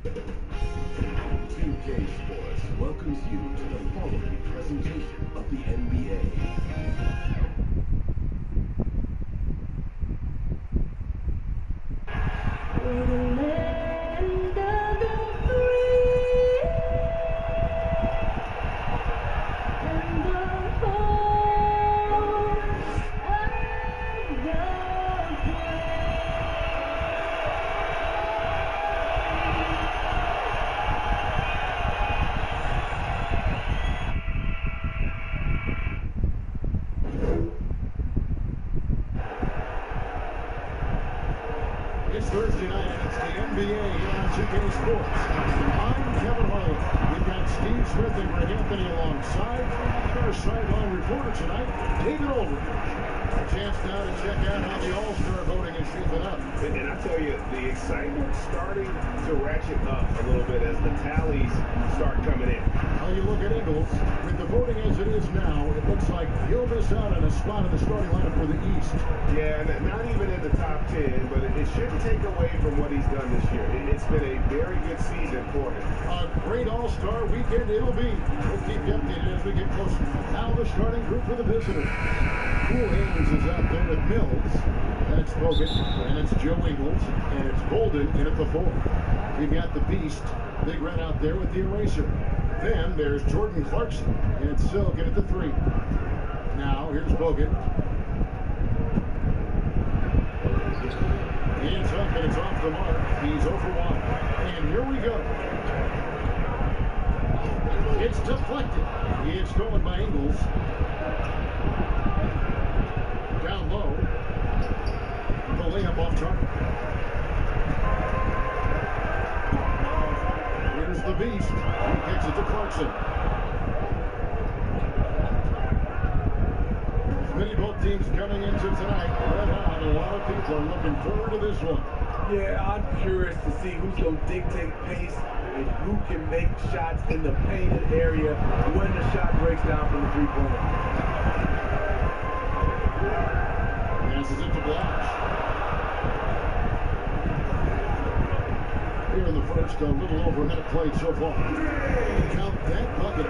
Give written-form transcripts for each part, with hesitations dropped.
2K Sports welcomes you to the following presentation of the NBA. It's Thursday night, and it's the NBA here on 2K Sports. I'm Kevin Harlan. We've got Steve Smith and Greg Anthony alongside. Our sideline reporter tonight, David Ulrich. A chance now to check out how the All-Star voting is shaping up. And I tell you, the excitement starting to ratchet up a little bit as the tallies start coming in. How you look at Eagles, with the voting as it is now, it looks like he'll miss out on a spot in the starting lineup for the East. Yeah, not even in the top 10, but it shouldn't take away from what he's done this year. It's been a very good season for him. A great All-Star weekend it'll be. We'll keep you updated as we get closer. Now the starting group for the visitors. Cool Haynes is out there with Mills. That's Bogut, and it's Joe Ingles, and it's Bolden in at the 4. We've got the Beast, Big Red out there with the eraser. Then there's Jordan Clarkson, and it's Silk in at the 3. Now here's Bogut. It's up and it's off the mark. He's over 1. And here we go. It's deflected. It's stolen by Ingles. Down low. The layup off target. Here's the Beast. He kicks it to Clarkson. Many both teams coming into tonight. Red hot. A lot of people are looking forward to this one. Yeah, I'm curious to see who's going to dictate pace and who can make shots in the painted area when the shot breaks down from the three-pointer. Passes it to Blash. Here in the first, a little over a minute played so far. Count that bucket.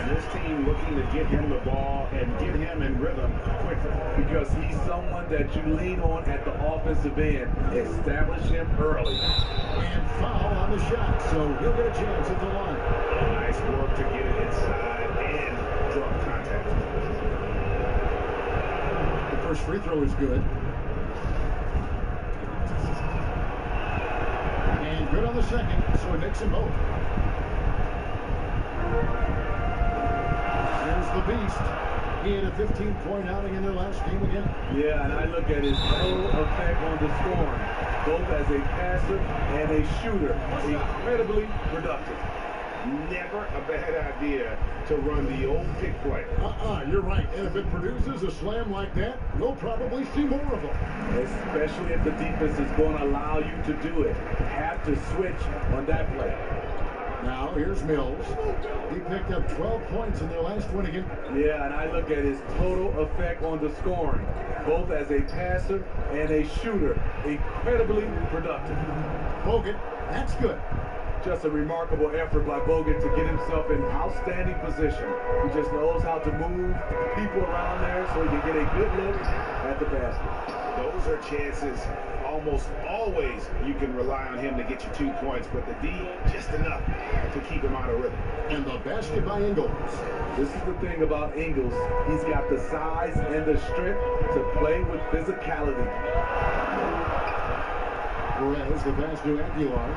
This team looking to get him the ball and get him in rhythm quickly. Because he's someone that you lean on at the offensive end. Establish him early. And foul on the shot, so he'll get a chance at the line. Nice work to get it inside and draw contact. The first free throw is good. And good on the second, so he makes them both. Here's the Beast. He had a 15-point outing in their last game again. Yeah, and I look at his total effect on the scoring, both as a passer and a shooter. Incredibly productive. Never a bad idea to run the old pick play. You're right. And if it produces a slam like that, we'll probably see more of them. Especially if the defense is going to allow you to do it. Have to switch on that play. Now, here's Mills. He picked up 12 points in their last win again. Yeah, and I look at his total effect on the scoring, both as a passer and a shooter. Incredibly productive. Bogut, that's good. Just a remarkable effort by Bogut to get himself in outstanding position. He just knows how to move people around there so he can get a good look at the basket. Those are chances almost always you can rely on him to get you 2 points, but the D, just enough to keep him out of rhythm. And the basket by Ingles. This is the thing about Ingles. He's got the size and the strength to play with physicality. Perez, the pass to Aguilar.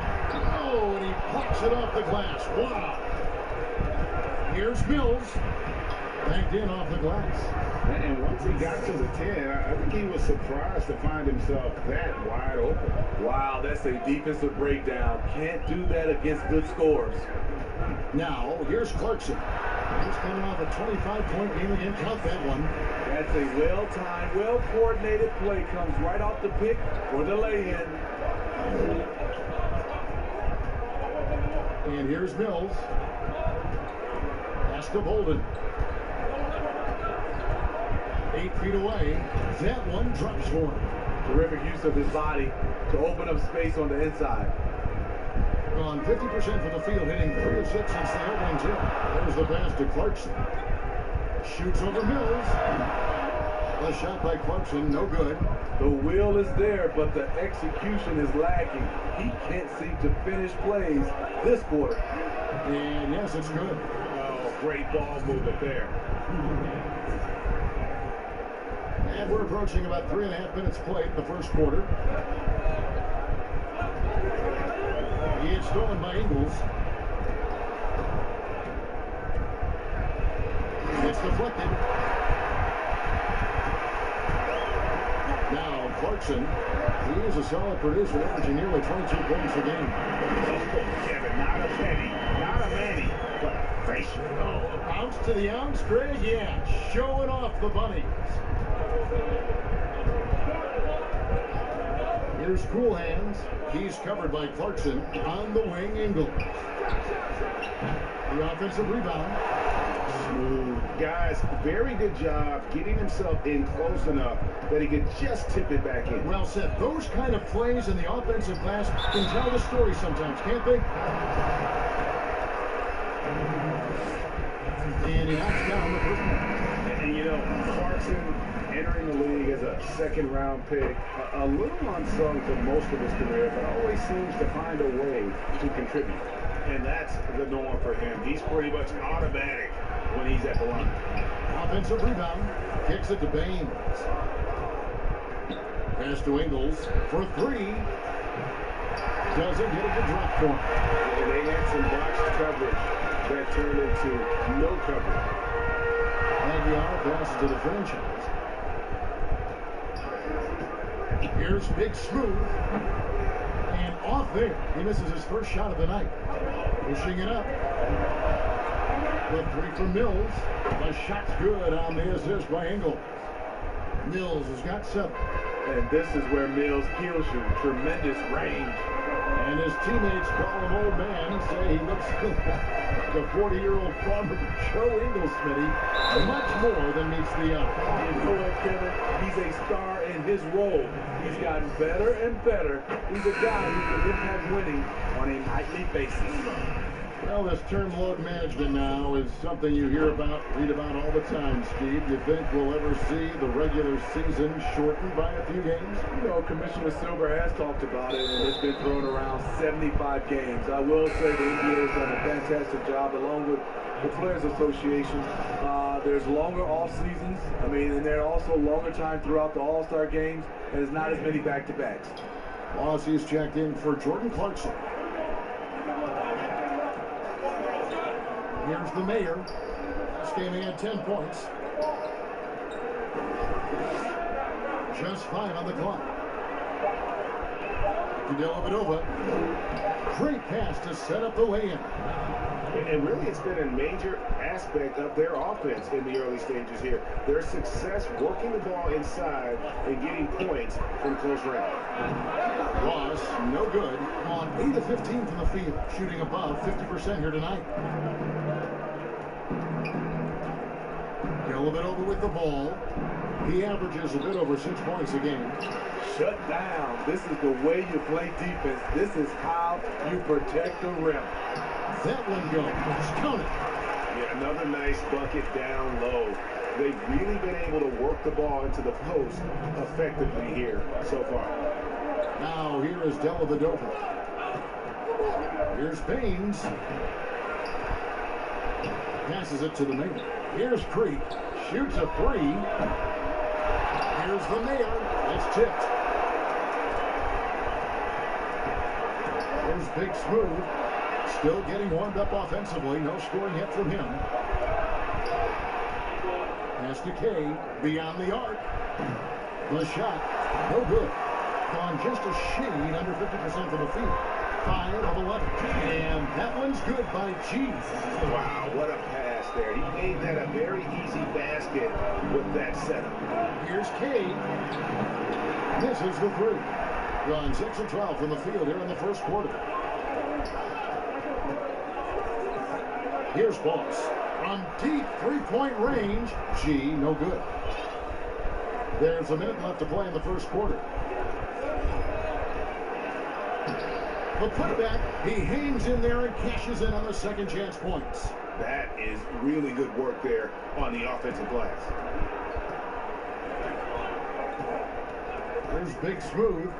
Oh, and he plucks it off the glass. Wow. Here's Mills. Banked in off the glass. And once he got to the 10, I think he was surprised to find himself that wide open. Wow, that's a defensive breakdown. Can't do that against good scores. Now, here's Clarkson. He's coming off a 25-point game again. Count that one. That's a well-timed, well-coordinated play. Comes right off the pick for the lay-in. And here's Mills. Pass to Bolden. 8 feet away. That one drops for him. Terrific use of his body to open up space on the inside. Gone 50% from the field, hitting 3 of 6 since the opening tip. There's the pass to Clarkson. Shoots over Mills. The shot by Clarkson, no good. The will is there, but the execution is lacking. He can't seem to finish plays this quarter. And yes, it's good. Oh, great ball movement there. And we're approaching about 3.5 minutes played in the first quarter. It's stolen by Ingles. It's deflected. Now Clarkson, he is a solid producer, averaging nearly 22 points a game. Oh, Kevin, not a penny, not a manny, but a facial. Oh, a bounce to the ounce, Greg? Yeah, showing off the bunnies. Here's Cool Hands. He's covered by Clarkson. On the wing, Ingles. The offensive rebound. Smooth. Guys, very good job getting himself in close enough that he could just tip it back in. Well said. Those kind of plays in the offensive glass can tell the story sometimes, can't they? And he knocks down the first one. And you know, Clarkson entering the league as a second-round pick, a little unsung for most of his career, but always seems to find a way to contribute. And that's the norm for him. He's pretty much automatic when he's at the line. Offensive rebound. Kicks it to Baines. Pass to Ingles for 3. Doesn't get it to drop for him. And they had some botched coverage that turned into no coverage. And the out passes to the franchise. Here's Big Smooth. And off there. He misses his first shot of the night. Pushing it up. The 3 from Mills. The shot's good on the assist by Ingles. Mills has got 7. And this is where Mills kills you. Tremendous range. And his teammates call him old man and say he looks like a 40-year-old farmer, Joe Ingles, Smitty. Much more than meets the eye. You know what, Kevin? He's a star in his role. He's gotten better and better. He's a guy who can impact winning on a nightly basis. Well, this term load management now is something you hear about, read about all the time, Steve. Do you think we'll ever see the regular season shortened by a few games? You know, Commissioner Silver has talked about it, and it's been thrown around 75 games. I will say the NBA has done a fantastic job, along with the Players Association. There's longer off seasons. I mean, and there are also longer time throughout the All-Star games, and there's not as many back-to-backs. Aussies checked in for Jordan Clarkson. Here's the mayor. This game he had 10 points. Just 5 on the clock. Dellavedova. Great pass to set up the lay-in. And really, it's been a major aspect of their offense in the early stages here. Their success working the ball inside and getting points from close range. Ross, no good. On 8 of 15 from the field. Shooting above 50% here tonight. Dellavedova with the ball. He averages a bit over 6 points a game. Shut down. This is the way you play defense. This is how you protect the rim. That one goes. Count it. Yeah, another nice bucket down low. They've really been able to work the ball into the post effectively here so far. Now here is Dellavedova. Here's Baines. Passes it to the mayor. Here's Creek. Shoots a 3. Here's the mayor. It's tipped. Here's Big Smooth. Still getting warmed up offensively. No scoring yet from him. Pass to Kay. Beyond the arc. The shot. No good. Gone just a shade under 50% from the field. 5 of 11. And that one's good by Cheese. Wow, what a pass there. He made that a very easy basket with that setup. Here's Kay. Misses the 3. Gone 6 of 12 from the field here in the first quarter. Here's Boss. From deep three-point range. G, no good. There's a minute left to play in the first quarter. The putback, he hangs in there and cashes in on the second chance points. That is really good work there on the offensive glass. Here's Big Smooth.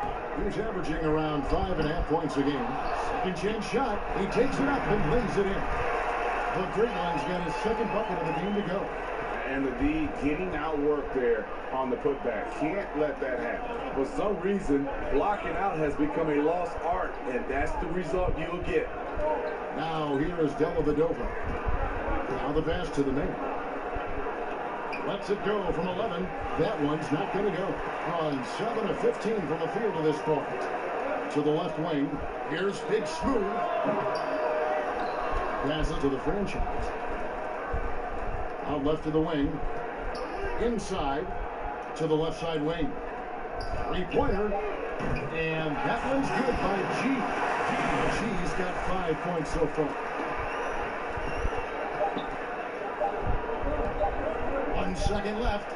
He's averaging around 5.5 points a game. Second chance shot. He takes it up and lays it in. The Great One's got his second bucket of the game to go. And the D getting outworked there on the putback. Can't let that happen. For some reason, blocking out has become a lost art, and that's the result you'll get. Now here is Dellavedova. Now the pass to the main. Lets it go from 11. That one's not going to go. On 7 of 15 from the field to this point. To the left wing. Here's Big Smooth. Passes to the franchise. Out left to the wing. Inside to the left side wing. Three-pointer. And that one's good by G. G's got 5 points so far. 1 second left.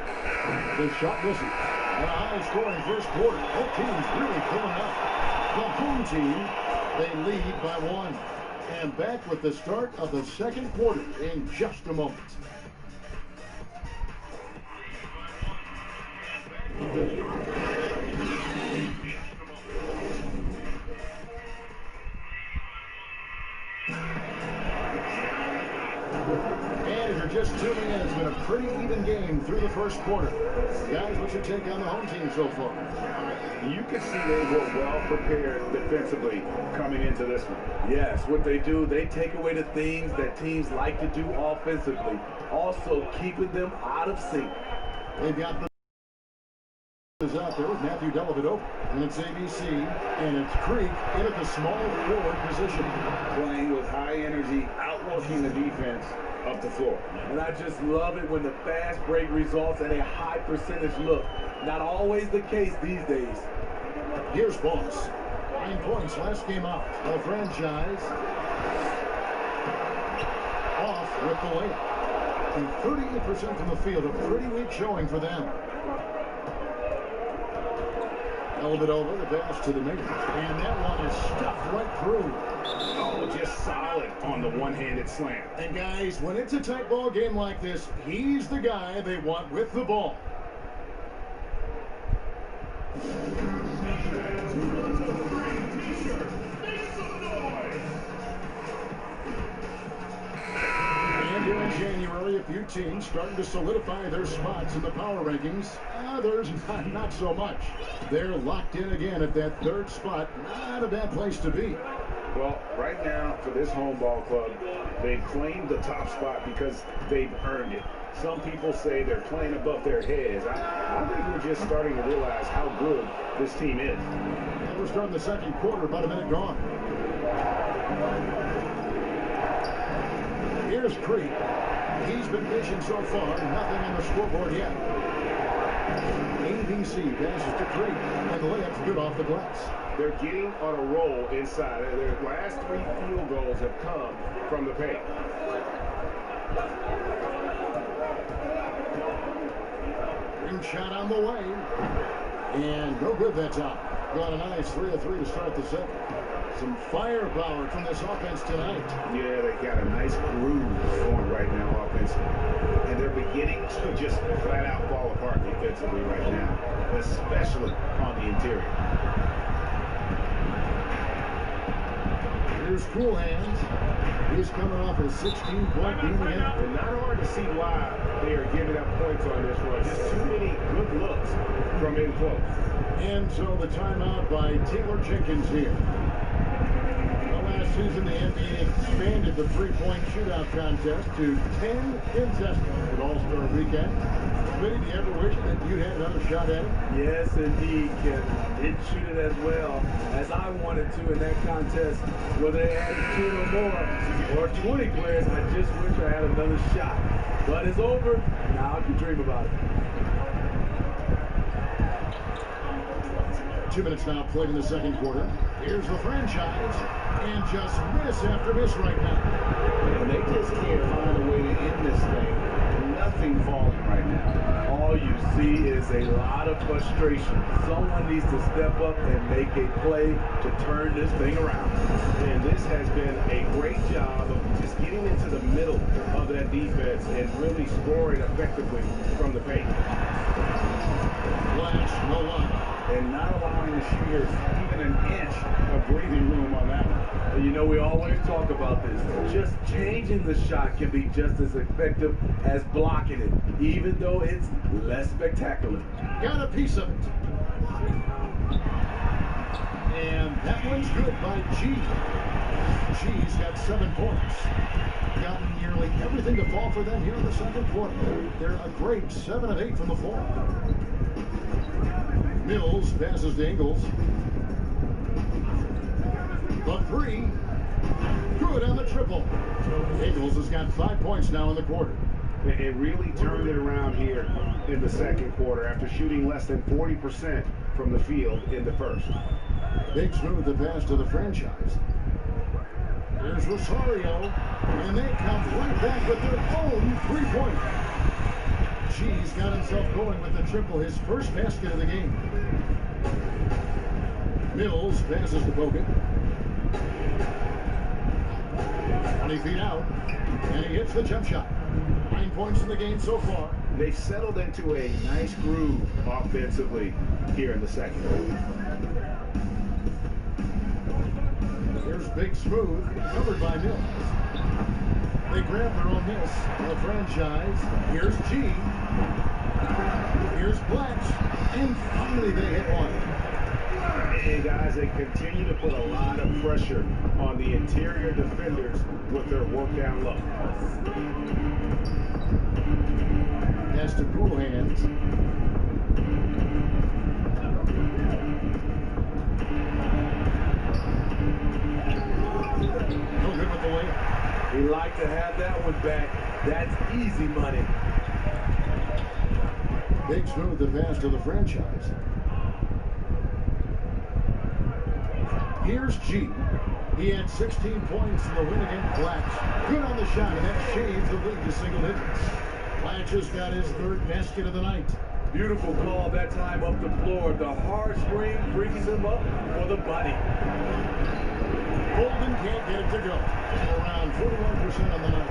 The shot misses. And a high-scoring first quarter. Both teams really pulling up. The home team, they lead by 1. And back with the start of the second quarter in just a moment. And if you're just tuning in, it's been a pretty even game through the first quarter. Guys, what's your take on the home team so far? You can see they were well prepared defensively coming into this one. Yes, what they do, they take away the things that teams like to do offensively, also keeping them out of sync. They've got the is out there with Matthew Dellavedova, and it's ABC, and it's Creek in at the small forward position. Playing with high energy, outworking the defense up the floor. And I just love it when the fast break results in a high percentage look. Not always the case these days. Here's Boss. 9 points last game out. The franchise off with the layup. And 38% from the field, a pretty weak showing for them. A little bit over the pass to the middle. And that one is stuffed right through. Oh, just solid on the one-handed slam. And guys, when it's a tight ball game like this, he's the guy they want with the ball. And here in January, a few teams starting to solidify their spots in the power rankings. Others, not so much. They're locked in again at that third spot. Not a bad place to be. Well, right now, for this home ball club, they've claimed the top spot because they've earned it. Some people say they're playing above their heads. I think we're just starting to realize how good this team is. And we're starting the second quarter, about a minute gone. Here's Creek. He's been fishing so far, nothing on the scoreboard yet. ABC passes to Creek, and the layup's good off the glass. They're getting on a roll inside. Their last 3 field goals have come from the paint. Ring shot on the way. And no good that time. Got a nice 3 of 3 to start the second. Some firepower from this offense tonight. Yeah, they got a nice groove going right now offensively. And they're beginning to just flat out fall apart defensively right now, especially on the interior. Here's Cool Hands. He's coming off a 16-point game again. And not hard to see why they are giving up points on this one. Just too many good looks from in close. And so the timeout by Taylor Jenkins here. Last season, the NBA expanded the three-point shootout contest to 10 contestants at All-Star Weekend. Vinny, do you ever wish that you'd had another shot at it? Yes, indeed, Kevin. Didn't shoot it as well as I wanted to in that contest. Whether they added 2 or more, or 20 players, I just wish I had another shot. But it's over. Now I can dream about it. 2 minutes now played in the second quarter. Here's the franchise. And just miss after miss right now. And they just can't find a way to end this thing. nothing falling right now. All you see is a lot of frustration. Someone needs to step up and make a play to turn this thing around. And this has been a great job of just getting into the middle of that defense and really scoring effectively from the paint. Flash, no line. And not allowing the shooters even an inch of breathing room on that one. You know, we always talk about this. Just changing the shot can be just as effective as blocking it, even though it's less spectacular. Got a piece of it. And that one's good by G. G's got 7 points. Gotten nearly everything to fall for them here in the second quarter. They're a great 7 of 8 from the floor. Mills passes to Ingles. The 3. Good on the triple. Ingles has got 5 points now in the quarter. It really turned it around here in the second quarter after shooting less than 40% from the field in the first. Big smooth the pass to the franchise. There's Rosario, and they come right back with their own 3-pointer. G's got himself going with the triple, his first basket of the game. Mills passes to Bogut. 20 feet out, and he hits the jump shot. 9 points in the game so far. They've settled into a nice groove offensively here in the second. Here's Big Smooth, covered by Mills. They grab their own miss. The franchise. Here's G. Here's Blatch. And finally they hit one. And guys, they continue to put a lot of pressure on the interior defenders with their work down low. Pass to Cool Hands. No good with the layup. He like to have that one back. That's easy money. Big Smooth the pass to the franchise. Here's G. He had 16 points in the win against Blatch. Good on the shot, and that shaves the lead to single digits. Blatch has got his 3rd basket of the night. Beautiful call that time up the floor. The hard screen brings him up for the bunny. Golden can't get it to go. Around 41% on the night.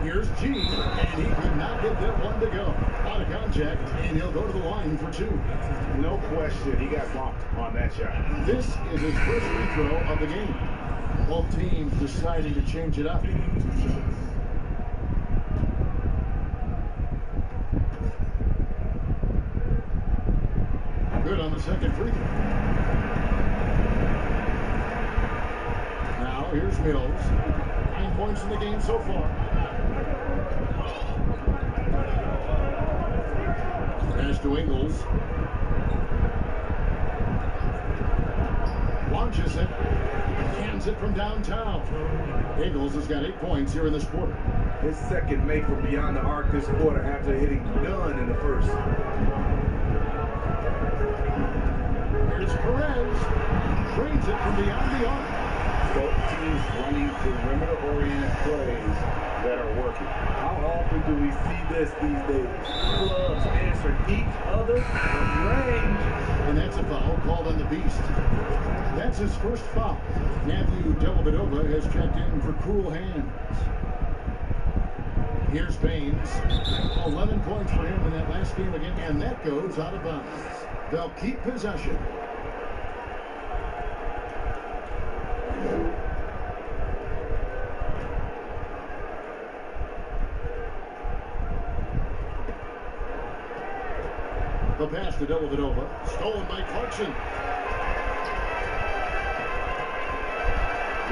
Here's G, and he could not get that one to go. Out of contact, and he'll go to the line for 2. No question, he got bumped on that shot. This is his first free throw of the game. Both teams deciding to change it up. Good on the second free throw. Now here's Mills. 9 points in the game so far. Pass to Ingles. Launches it. Hands it from downtown. Ingles has got 8 points here in this quarter. His second make from beyond the arc this quarter after hitting none in the first. Here's Perez. Trains it from beyond the arc. Both teams running perimeter-oriented plays that are working. How often do we see this these days? Clubs answer each other from range. And that's a foul called on the Beast. That's his first foul. Matthew Dellavedova has checked in for Cool Hands. Here's Baines. 11 points for him in that last game again, and that goes out of bounds. They'll keep possession. The pass to Dellavedova. Stolen by Clarkson.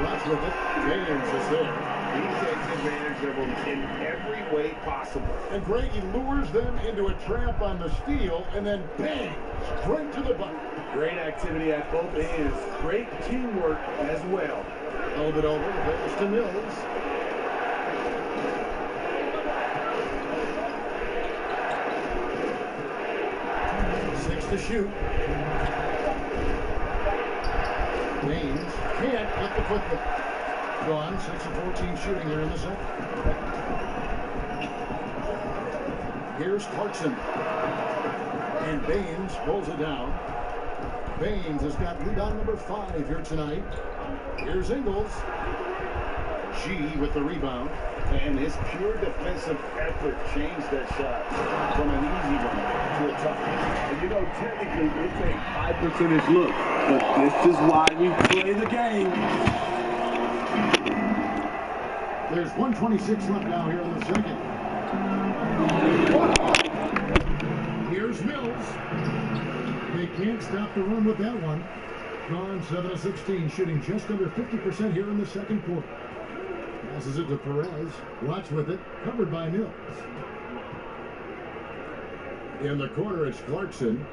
Rush with it. James is there. He takes advantage of them in every way possible. And Greggy lures them into a trap on the steal, and then bang! Straight to the bucket. Great activity at both ends. Great teamwork as well. Dellavedova, the pass to Mills. To shoot. Baines can't get the football. Gone 6 of 14 shooting here in the second. Here's Clarkson. And Baines pulls it down. Baines has got rebound number 5 here tonight. Here's Ingles. G with the rebound. And his pure defensive effort changed that shot from an easy one to a tough one. And you know, technically, it's a high percentage look, but this is why we play the game. There's 1:26 left now here in the second. Here's Mills. They can't stop the run with that one. Gone 7 of 16, shooting just under 50% here in the second quarter. Passes it to Perez. Watch with it. Covered by Mills. In the corner, it's Clarkson.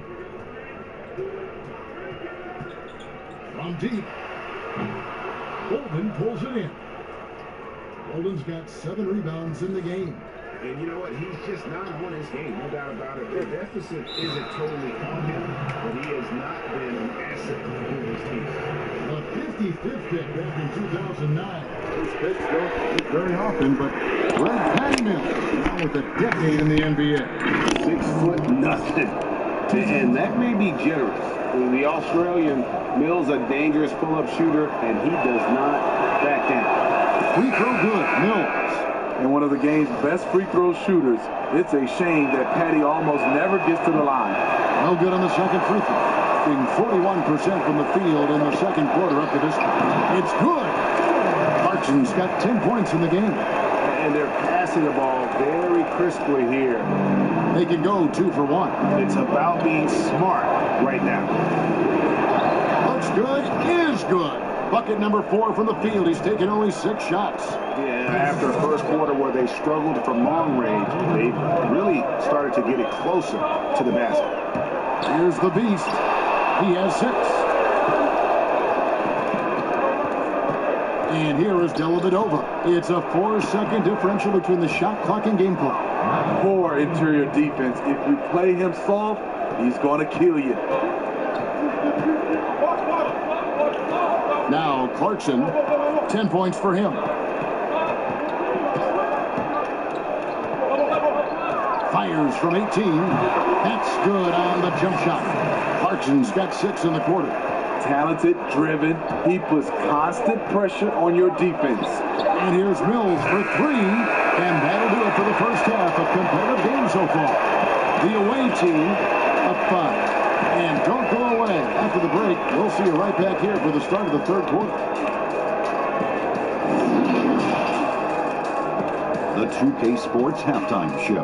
From deep. Bolden pulls it in. Bolden's got 7 rebounds in the game. And you know what? He's just not on his game, no doubt about it. Their deficit isn't totally on him, but he has not been an asset for his team. The 55th pick back in 2009. Those picks don't Not very often, but Red Patty Mills now with a decade in the NBA. 6'0". And that may be generous. The Australian Mills, a dangerous pull-up shooter, and he does not back down. Free throw good, Mills. And one of the game's best free throw shooters. It's a shame that Patty almost never gets to the line. No good on the second free throw. Being 41% from the field in the second quarter up to this point. It's good. Clarkson's got 10 points in the game. And they're passing the ball very crisply here. They can go 2 for 1. It's about being smart right now. Looks good, is good. Bucket number 4 from the field. He's taken only 6 shots. Yeah, after a first quarter where they struggled from long range, they really started to get it closer to the basket. Here's the beast. He has 6. And here is Dellavedova. It's a 4-second differential between the shot clock and game clock. Poor interior defense. If you play him soft, he's going to kill you. Now Clarkson, 10 points for him. Fires from 18. That's good on the jump shot. Clarkson's got 6 in the quarter. Talented, driven. He puts constant pressure on your defense. And here's Mills for 3. And that'll do it for the first half. A competitive game so far. The away team up 5. And don't go away. After the break, we'll see you right back here for the start of the third quarter. The 2K Sports Halftime Show.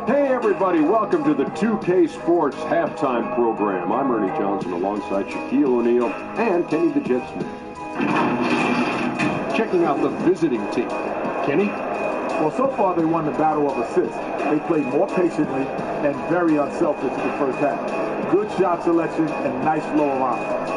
Hey everybody, welcome to the 2K Sports Halftime Program. I'm Ernie Johnson alongside Shaquille O'Neal and Kenny the Jet Smith. Checking out the visiting team. Kenny? Well, so far they won the battle of assists. They played more patiently and very unselfish in the first half. Good shot selection and nice flow of offense.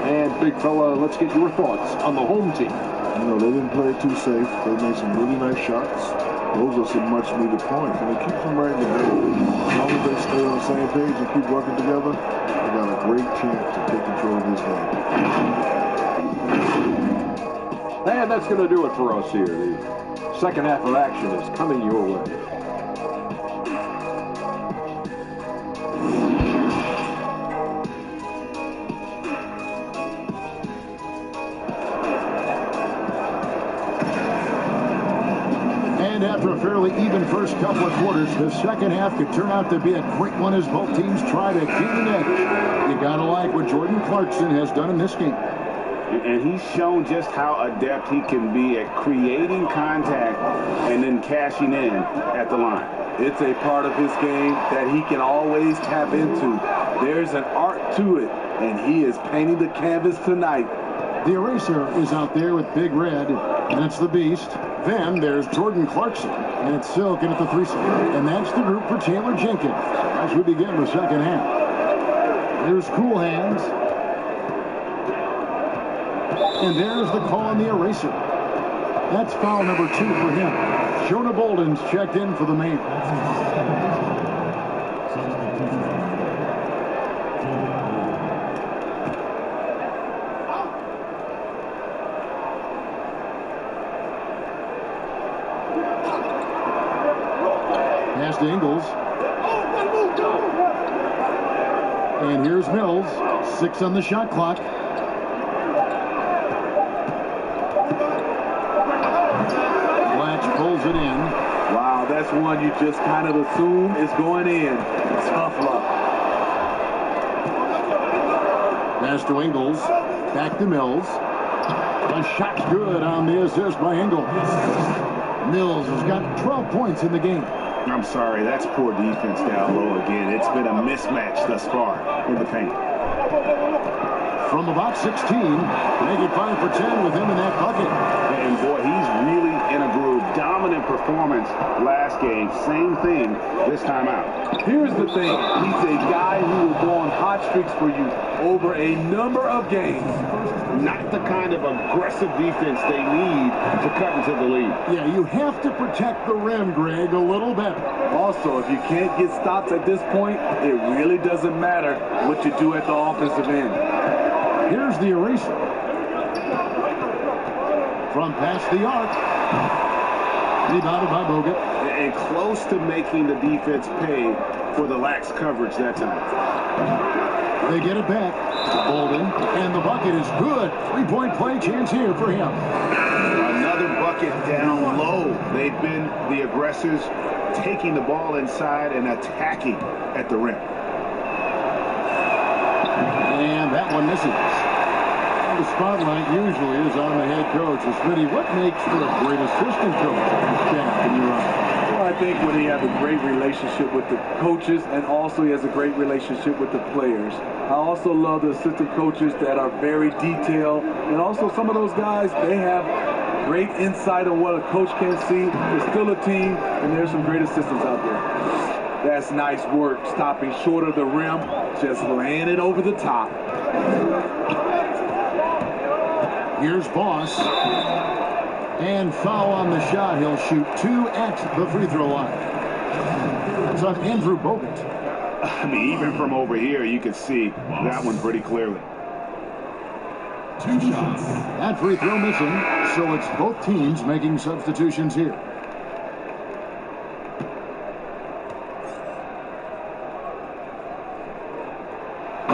And big fella, let's get your thoughts on the home team. You know, they didn't play it too safe. They made some really nice shots. Those are some much needed points. And it keeps them right in the middle. As long as they stay on the same page and keep working together, they got a great chance to take control of this game. And that's going to do it for us here. The second half of action is coming your way. And after a fairly even first couple of quarters, the second half could turn out to be a quick one as both teams try to gain an edge. You gotta like what Jordan Clarkson has done in this game. And he's shown just how adept he can be at creating contact and then cashing in at the line. It's a part of his game that he can always tap into. There's an art to it, and he is painting the canvas tonight. The eraser is out there with Big Red, and it's the Beast. Then there's Jordan Clarkson, and it's Silken at the 3 spot. And that's the group for Taylor Jenkins as we begin the second half. There's Cool Hands. And there's the call on the eraser. That's foul number 2 for him. Jonah Bolden's checked in for the man. And here's Mills. 6 on the shot clock. Blatch pulls it in. Wow, that's one you just kind of assume is going in. Tough luck. Pass to Ingles. Back to Mills. The shot's good on the assist by Ingles. Mills has got 12 points in the game. I'm sorry, that's poor defense down low again. It's been a mismatch thus far in the paint. From about 16, make it 5 for 10 with him in that bucket. And boy, he's really in a groove. Dominant performance last game. Same thing this time out. Here's the thing. He's a guy who will go on hot streaks for you over a number of games. Not the kind of aggressive defense they need to cut into the lead. Yeah, you have to protect the rim, Greg, a little better. Also, if you can't get stops at this point, it really doesn't matter what you do at the offensive end. Here's the eraser. From past the arc. Rebounded by Bogut. And close to making the defense pay for the lax coverage that time. They get it back to Bolden, and the bucket is good. 3-point play chance here for him. Another bucket down low. They've been the aggressors, taking the ball inside and attacking at the rim. And that one misses. The spotlight usually is on the head coach. Smitty, what makes for a great assistant coach? Well, I think when he has a great relationship with the coaches and also he has a great relationship with the players. I also love the assistant coaches that are very detailed. And also some of those guys, they have great insight on what a coach can see. It's still a team, and there's some great assistants out there. That's nice work, stopping short of the rim, just laying it over the top. Here's Boss. And foul on the shot. He'll shoot 2 at the free throw line. It's on Andrew Bogut. I mean, even from over here, you can see that one pretty clearly. 2 shots. That free throw missing, so it's both teams making substitutions here.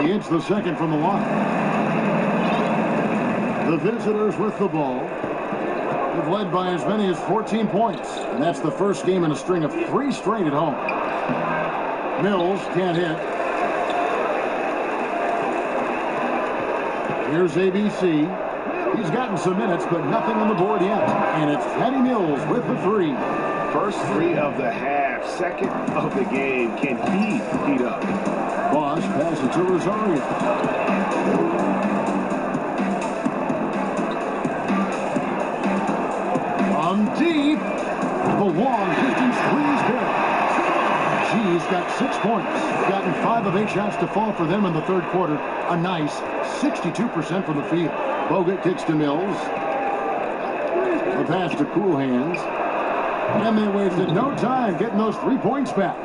He hits the second from the line. The visitors with the ball have led by as many as 14 points, and that's the first game in a string of 3 straight at home. Mills can't hit. Here's ABC. He's gotten some minutes, but nothing on the board yet. And it's Patty Mills with the 3. First 3 of the half, second of the game. Can he heat up? Bosch passes to Rosario. Deep, the long distance three's good. G's got 6 points. Gotten 5 of 8 shots to fall for them in the third quarter. A nice 62% from the field. Bogut kicks to Mills. The pass to Cool Hands. And they wasted no time getting those 3 points back.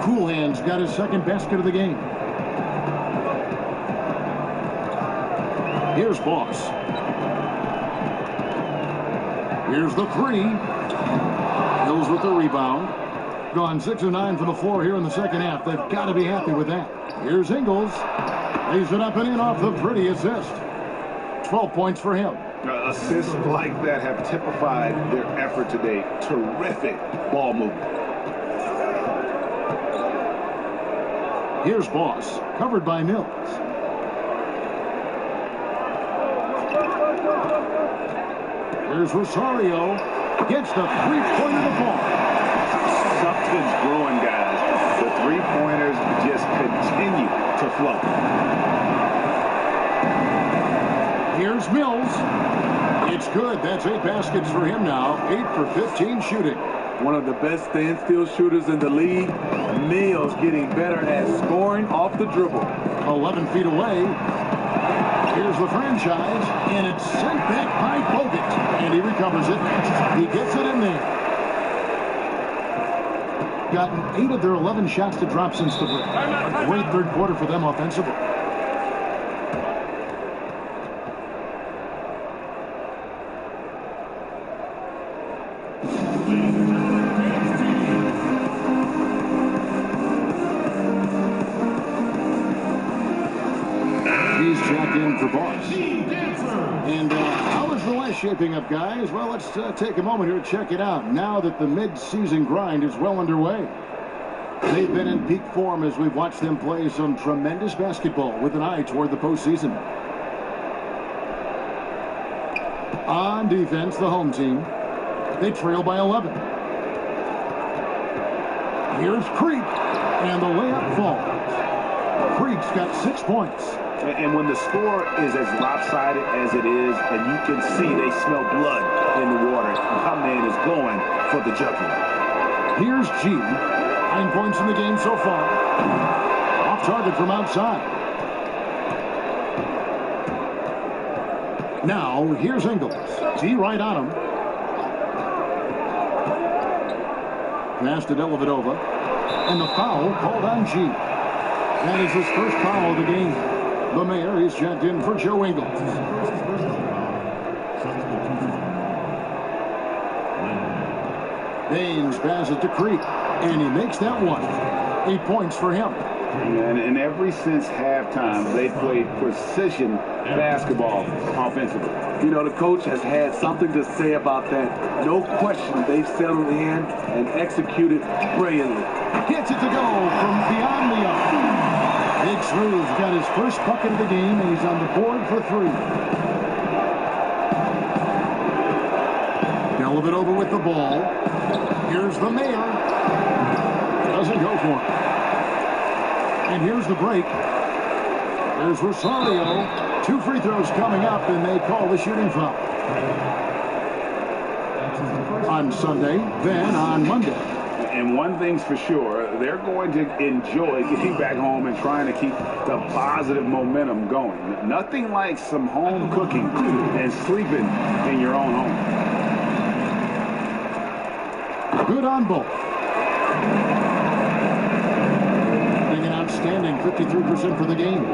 Cool Hands got his second basket of the game. Here's Boss. Here's the 3. Hills with the rebound. Gone 6 of 9 from the floor here in the second half. They've got to be happy with that. Here's Ingles. Lays it up and in off the pretty assist. 12 points for him. Assists like that have typified their effort today. Terrific ball movement. Here's Boss. Covered by Mills. Here's Rosario. Gets the 3-pointer to fall. Something's growing, guys. The 3-pointers just continue to flow. Here's Mills. It's good. That's 8 baskets for him now. 8 for 15 shooting. One of the best standstill shooters in the league. Mills getting better at scoring off the dribble. 11 feet away. Here's the franchise, and it's sent back by Bogut. And he recovers it. He gets it in there. Gotten 8 of their 11 shots to drop since the break. A great third quarter for them offensively. He's checked in for Boss. And how is the West shaping up, guys? Well, let's take a moment here to check it out now that the mid-season grind is well underway. They've been in peak form as we've watched them play some tremendous basketball with an eye toward the postseason. On defense, the home team. They trail by 11. Here's Creek, and the layup falls. Creek's got 6 points. And when the score is as lopsided as it is, and you can see they smell blood in the water, my man is going for the jugular. Here's G. 9 points in the game so far. Off target from outside. Now, here's Ingles. G right on him. Pass to Dellavedova. And the foul called on G. That is his first foul of the game. The mayor is checked in for Joe Ingles. Baines passes to Creek, and he makes that one. 8 points for him. And ever since halftime, they played precision basketball offensively. You know, the coach has had something to say about that. No question, they've settled in and executed brilliantly. Gets it to go from beyond the arc. Big Shrew's got his first bucket of the game, and he's on the board for 3. Dellavedova with the ball. Here's the mayor. Doesn't go for it. And here's the break. There's Rosario. 2 free throws coming up, and they call the shooting foul. On Sunday, then on Monday. And one thing's for sure, they're going to enjoy getting back home and trying to keep the positive momentum going. Nothing like some home cooking and sleeping in your own home. Good on both. Being an outstanding 53% for the game.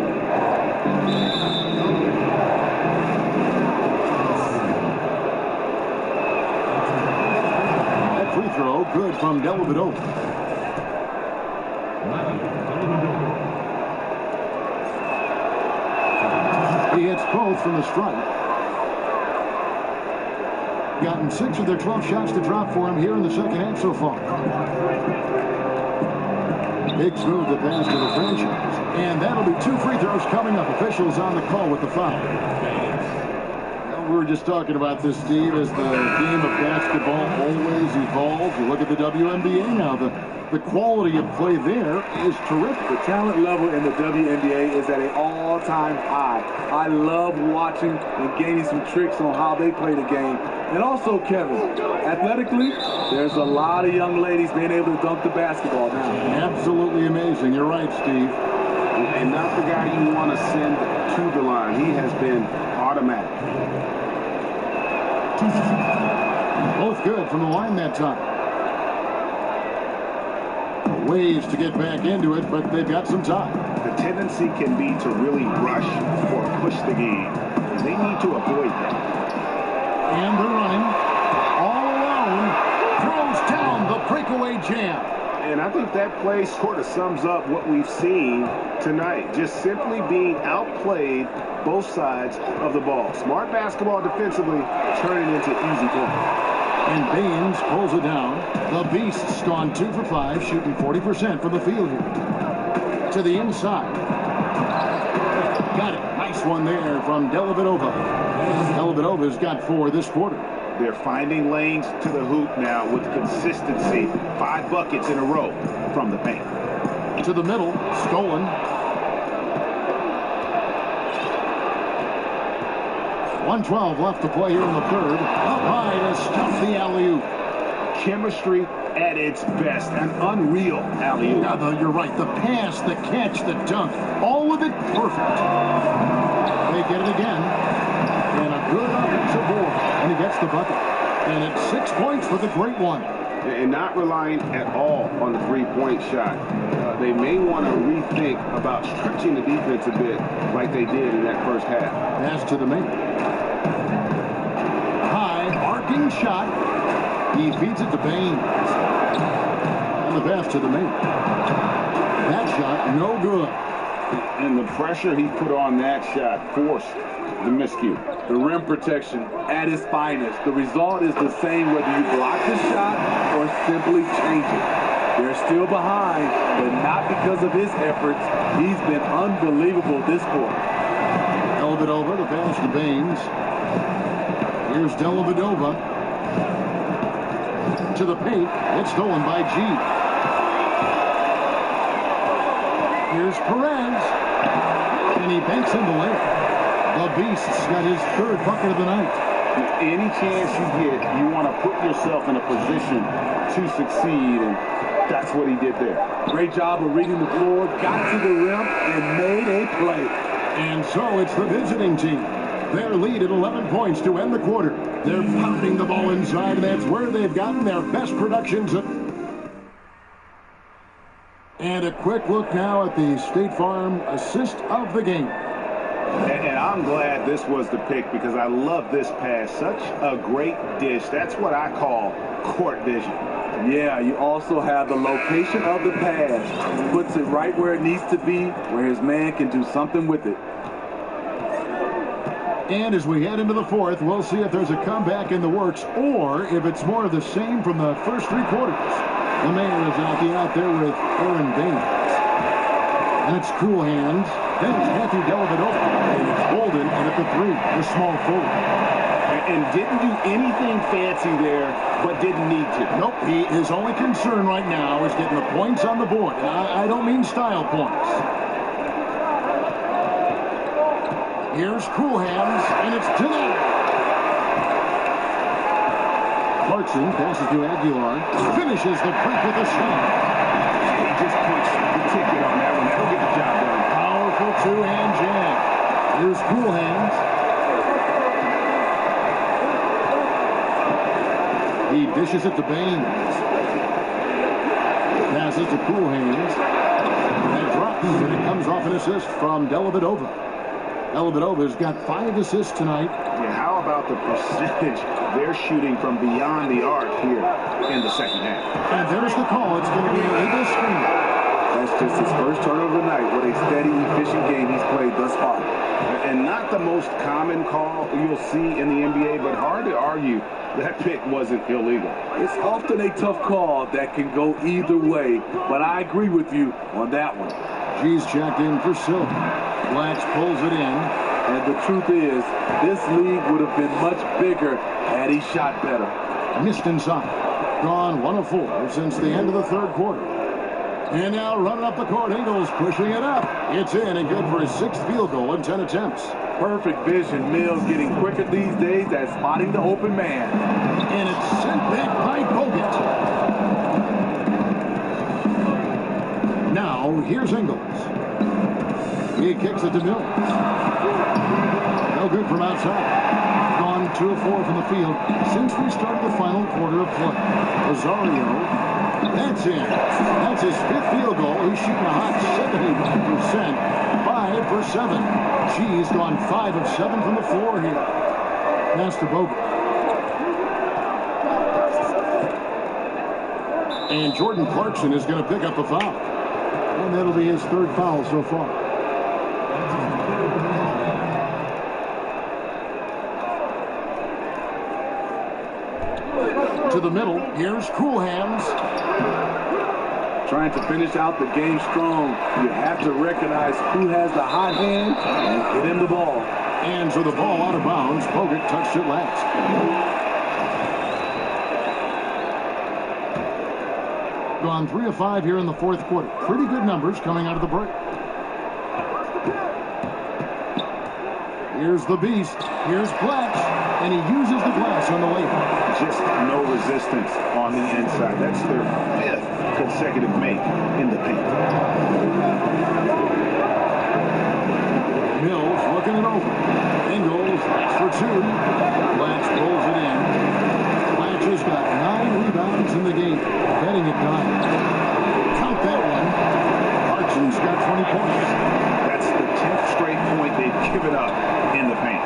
That free throw, good from Dellavedova. He hits both from the stripe. Gotten 6 of their 12 shots to drop for him here in the second half so far. Big smooth the pass to the franchise. And that'll be 2 free throws coming up. Officials on the call with the foul. We were just talking about this, Steve, as the game of basketball always evolves. You look at the WNBA now. The quality of play there is terrific. The talent level in the WNBA is at an all-time high. I love watching and gaining some tricks on how they play the game. And also, Kevin, athletically, there's a lot of young ladies being able to dunk the basketball now. Absolutely amazing. You're right, Steve. And not the guy you want to send to the line. He has been automatic. Both good from the line that time. Ways to get back into it, but they've got some time. The tendency can be to really rush or push the game. They need to avoid that. And they're running all alone. Throws down the breakaway jam. And I think that play sort of sums up what we've seen tonight. Just simply being outplayed both sides of the ball. Smart basketball defensively turning into easy points. And Baines pulls it down. The Beast's gone 2 for 5, shooting 40% from the field here. To the inside. Got it. Nice one there from Dellavedova. Dellavedova's got 4 this quarter. They're finding lanes to the hoop now with consistency. 5 buckets in a row from the paint. To the middle. Stolen. .112 left to play here in the third. Up high to stuff the alley-oop. Chemistry at its best. An unreal alley-oop. Yeah, you're right. The pass, the catch, the dunk. All of it perfect. They get it again. And a good offensive board. And he gets the bucket. And it's 6 points for the great one. And not relying at all on the three-point shot. They may want to rethink about stretching the defense a bit like they did in that first half. Pass to the main. High, arcing shot. He feeds it to Baines. And the pass to the main. That shot, no good. And the pressure he put on that shot forced the miscue. The rim protection at its finest. The result is the same whether you block the shot or simply change it. They're still behind, but not because of his efforts. He's been unbelievable this quarter. Dellavedova, the pass to Baines. Here's Dellavedova to the paint. It's stolen by G. Here's Perez, and he banks in the layup. The Beast's got his third bucket of the night. Any chance you get, you want to put yourself in a position to succeed, and that's what he did there. Great job of reading the floor, got to the rim, and made a play. And so it's the visiting team. Their lead at 11 points to end the quarter. They're pounding the ball inside, and that's where they've gotten their best productions. And a quick look now at the State Farm assist of the game. And I'm glad this was the pick because I love this pass. Such a great dish. That's what I call court vision. Yeah, you also have the location of the pass. Puts it right where it needs to be, where his man can do something with it. And as we head into the fourth, we'll see if there's a comeback in the works or if it's more of the same from the first three quarters. The mayor is out there with Aaron Baines. And it's Cool Hands. Then it's Matthew Dellavedova. And it's Bolden. And at the three, the small forward. And didn't do anything fancy there, but didn't need to. Nope. His only concern right now is getting the points on the board. And I don't mean style points. Here's Cool Hands. And it's denied. Clarkson passes to Aguilar. Finishes the break with a shot. He just punched the ticket on that one. That'll get the job done. Powerful two-hand jam. Here's Cool Hands. He dishes it to Baines. Passes to Cool Hands. That drops, and it comes off an assist from Dellavedova. Dellavedova's got 5 assists tonight. Yeah, how about the percentage they're shooting from beyond the arc here in the second half? And there's the call. It's going to be an illegal screen. That's just his first turnover of the night. What a steady, efficient game he's played thus far. And not the most common call you'll see in the NBA, but hard to argue that pick wasn't illegal. It's often a tough call that can go either way, but I agree with you on that one. G's checked in for Silva. Blatch pulls it in. And the truth is, this league would have been much bigger had he shot better. Missed inside. Gone 1 of 4 since the end of the third quarter. And now running up the court, Ingles pushing it up. It's in and good for his 6th field goal in 10 attempts. Perfect vision. Mills getting quicker these days at spotting the open man. And it's sent back by Bogut. Now, here's Ingles. He kicks it to Mills. No good from outside. Gone 2 of 4 from the field since we started the final quarter of play. Rosario, that's in. That's his 5th field goal. He's shooting a hot 70%. 5 for 7. G's gone 5 of 7 from the floor here. Pass to Bogut. And Jordan Clarkson is going to pick up a foul. And that'll be his 3rd foul so far. To the middle, here's Cool Hands. Trying to finish out the game strong, you have to recognize who has the hot hand and get him the ball. And so the ball out of bounds. Bogut touched it last. Gone 3 of 5 here in the 4th quarter. Pretty good numbers coming out of the break. Here's the Beast. Here's Blatch. And he uses the glass on the layup. Just no resistance on the inside. That's their 5th consecutive make in the paint. Mills looking it over. Ingles for 2. Blatch pulls it in. Blatch has got 9 rebounds in the game. Heading at 9. Count that one. Clarkson's got 20 points. That's the 10th straight point they've given up in the paint.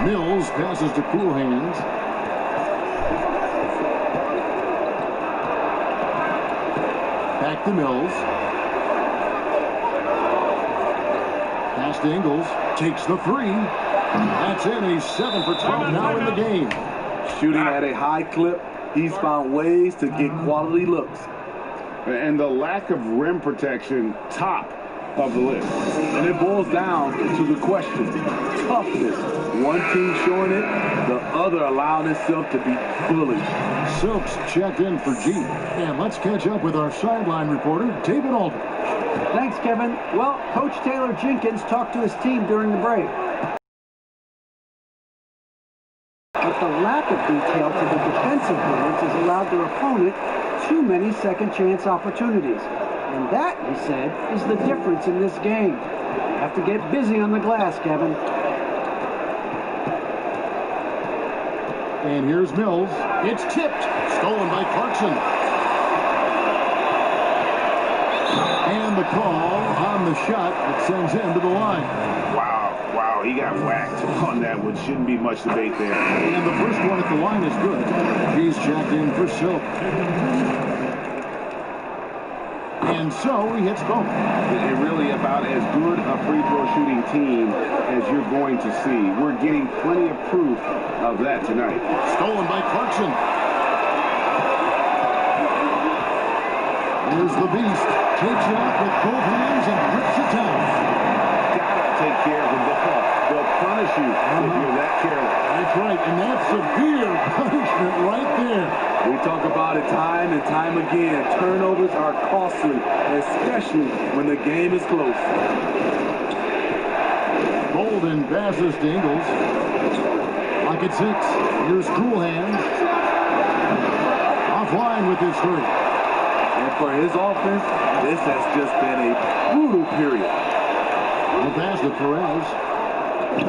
Mills passes to Cool Hands. Back to Mills. Pass to Ingles. Takes the three. That's in. He's 7 for 12 now in the game. Shooting at a high clip, he's found ways to get quality looks. And the lack of rim protection, top of the list. And it boils down to the question, toughness. One team showing it, the other allowing itself to be bullied. Silks checked in for G. And let's catch up with our sideline reporter, David Alden. Thanks, Kevin. Well, Coach Taylor Jenkins talked to his team during the break. But the lack of detail to the defensive boards has allowed their opponent too many second-chance opportunities. And that, he said, is the difference in this game. You have to get busy on the glass, Kevin. And here's Mills. It's tipped. Stolen by Clarkson. And the call on the shot that sends him to the line. Wow, he got whacked on that one. Shouldn't be much debate there. And the first one at the line is good. He's checked in for Silk. And so he hits both. It's really about as good a free throw shooting team as you're going to see. We're getting plenty of proof of that tonight. Stolen by Clarkson. Here's the Beast. Takes it up with both hands and rips it down. Gotta take care of the ball. They'll punish you if you're that careless. That's right, and that's severe punishment right there. We talk about it time and time again. Turnovers are costly, especially when the game is close. Golden passes to Ingles. Lock at 6. Here's Cool Hands. Offline with his three. And for his offense, this has just been a brutal period. The pass to Perez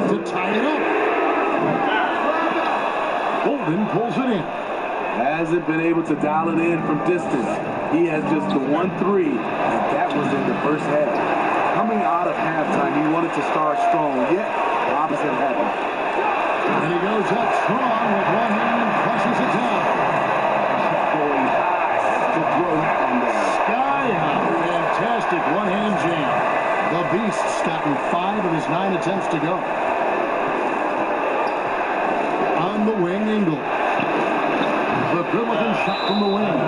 to tie it up. Golden pulls it in. Hasn't been able to dial it in from distance. He has just the 1-3, and that was in the first half. Coming out of halftime, he wanted to start strong, yet the opposite happened. And he goes up strong with one hand and presses it down. Going high to throw that one down. Sky high. Fantastic one-hand jam. The Beast's gotten 5 of his 9 attempts to go. On the wing, Ingles. The good-looking shot from the wing.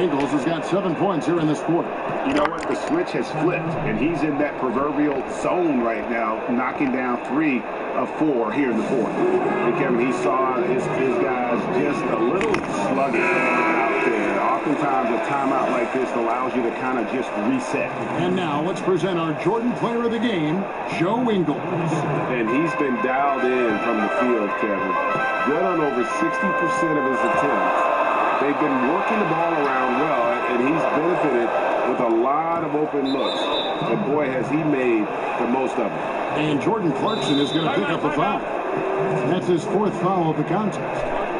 Ingles has got 7 points here in this quarter. You know what? The switch has flipped, and he's in that proverbial zone right now, knocking down 3 of 4 here in the fourth. And Kevin, he saw his guys just a little sluggish out there. Oftentimes, a timeout like this allows you to kind of just reset. And now, let's present our Jordan player of the game, Joe Ingles. And he's been dialed in from the field, Kevin. Good on over 60% of his attempts. They've been working the ball around well, and he's benefited with a lot of open looks. And boy, has he made the most of it. And Jordan Clarkson is going to pick up a foul. That's his 4th foul of the contest.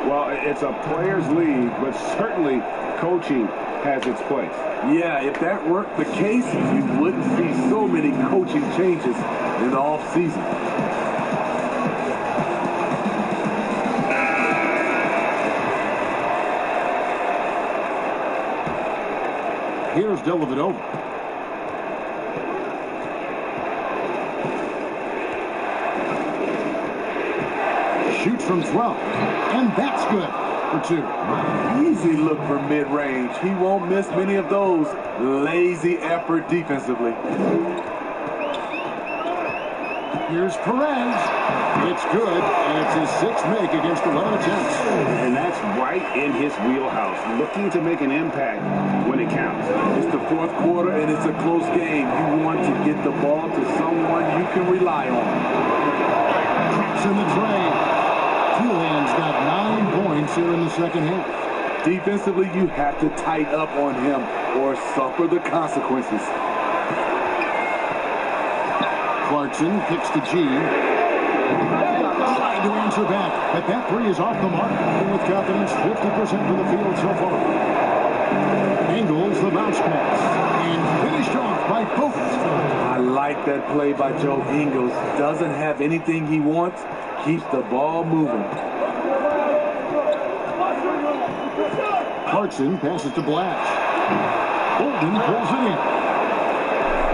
Well, it's a players' league, but certainly coaching has its place. Yeah, if that weren't the case, you wouldn't see so many coaching changes in the offseason. Here's Dellavedova. Shoots from 12, and that's good for 2. Easy look from mid-range. He won't miss many of those. Lazy effort defensively. Here's Perez. It's good, and it's his 6th make against 11 attempts. And that's right in his wheelhouse, looking to make an impact when it counts. It's the 4th quarter, and it's a close game. You want to get the ball to someone you can rely on. Traps in the tray. Hands got 9 points here in the second half. Defensively, you have to tighten up on him or suffer the consequences. Clarkson kicks to G. Trying to answer back, but that 3 is off the mark. And with confidence, 50% from the field so far. Ingles the bounce pass. And finished off by Bogut. I like that play by Joe Ingles. Doesn't have anything he wants. Keeps the ball moving. Clarkson passes to Blash. Bolden pulls it in.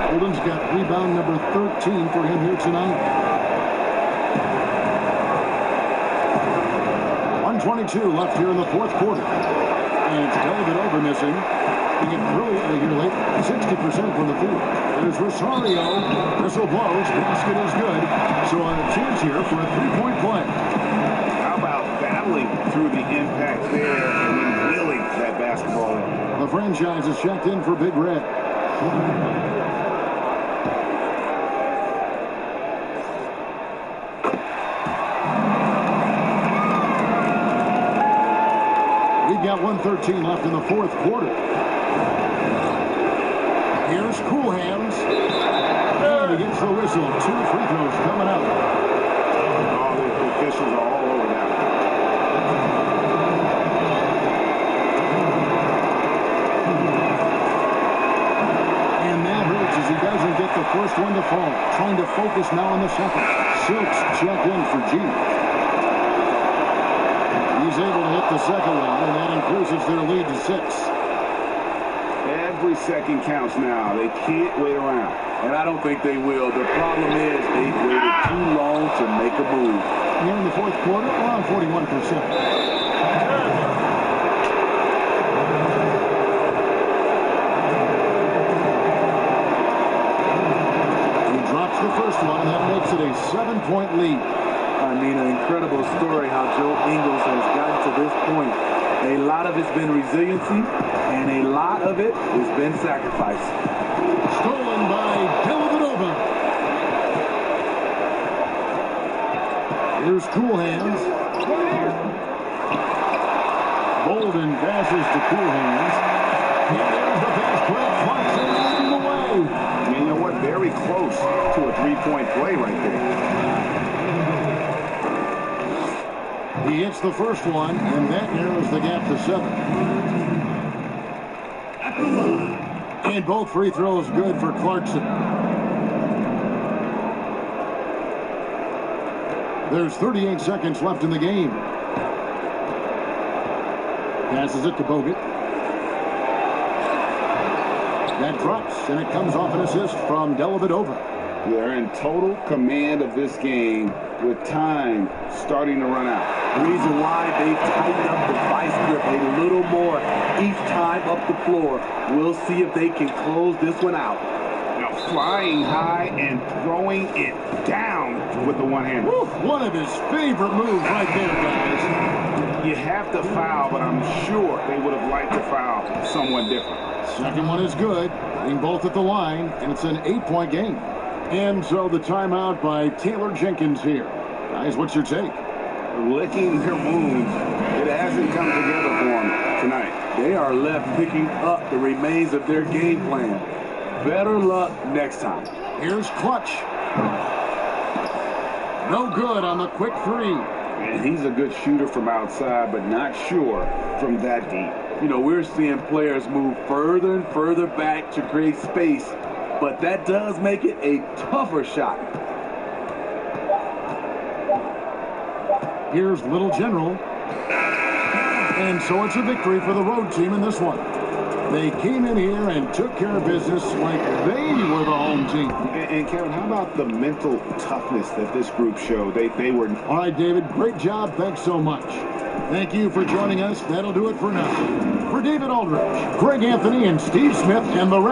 Bolden's got rebound number 13 for him here tonight. 1:22 left here in the fourth quarter. And it's Dellavedova missing. He hit brilliantly here late. 60% from the field. There's Rosario. Whistle blows. Basket is good. So a chance here for a three-point play. How about battling through the impact there and then wheeling that basketball in? The franchise is checked in for Big Red. We've got 1:13 left in the fourth quarter. Here's Cool Hands. And he gets the whistle. 2 free throws coming up. Oh, the officials are all over that. And that hurts as he doesn't get the first one to fall. Trying to focus now on the second. Silks check in for G. He's able to hit the second one, and that increases their lead to 6. Every second counts now. They can't wait around. And I don't think they will. The problem is they've waited too long to make a move. Here in the fourth quarter, around 41%. He drops the first one, and that makes it a 7-point lead. I mean, an incredible story how Joe Ingles has gotten to this point. A lot of it's been resiliency, and a lot of it has been sacrifice. Stolen by Dellavedova. Here's Cool Hands. Bolden passes to Cool Hands. And there's the fast break. Clarkson leading the way. And you know what? Very close to a three-point play right there. He hits the first one, and that narrows the gap to 7. And both free throws good for Clarkson. There's 38 seconds left in the game. Passes it to Bogut. That drops, and it comes off an assist from Dellavedova. They're in total command of this game with time starting to run out. The reason why they've tightened up the vice grip a little more each time up the floor. We'll see if they can close this one out. Now flying high and throwing it down with the one-hander. One of his favorite moves right there, guys. You have to foul, but I'm sure they would have liked to foul someone different. Second one is good. Being both at the line, and it's an 8-point game. And so the timeout by Taylor Jenkins here. Guys, what's your take? Licking their wounds. It hasn't come together for them tonight. They are left picking up the remains of their game plan. Better luck next time. Here's Clutch. No good on the quick three. And he's a good shooter from outside, but not sure from that deep. You know, we're seeing players move further and further back to create space, but that does make it a tougher shot. Here's Little General. And so it's a victory for the road team in this one. They came in here and took care of business like they were the home team. And Kevin, how about the mental toughness that this group showed? They were... All right, David, great job. Thanks so much. Thank you for joining us. That'll do it for now. For David Aldridge, Greg Anthony, and Steve Smith, and the rest.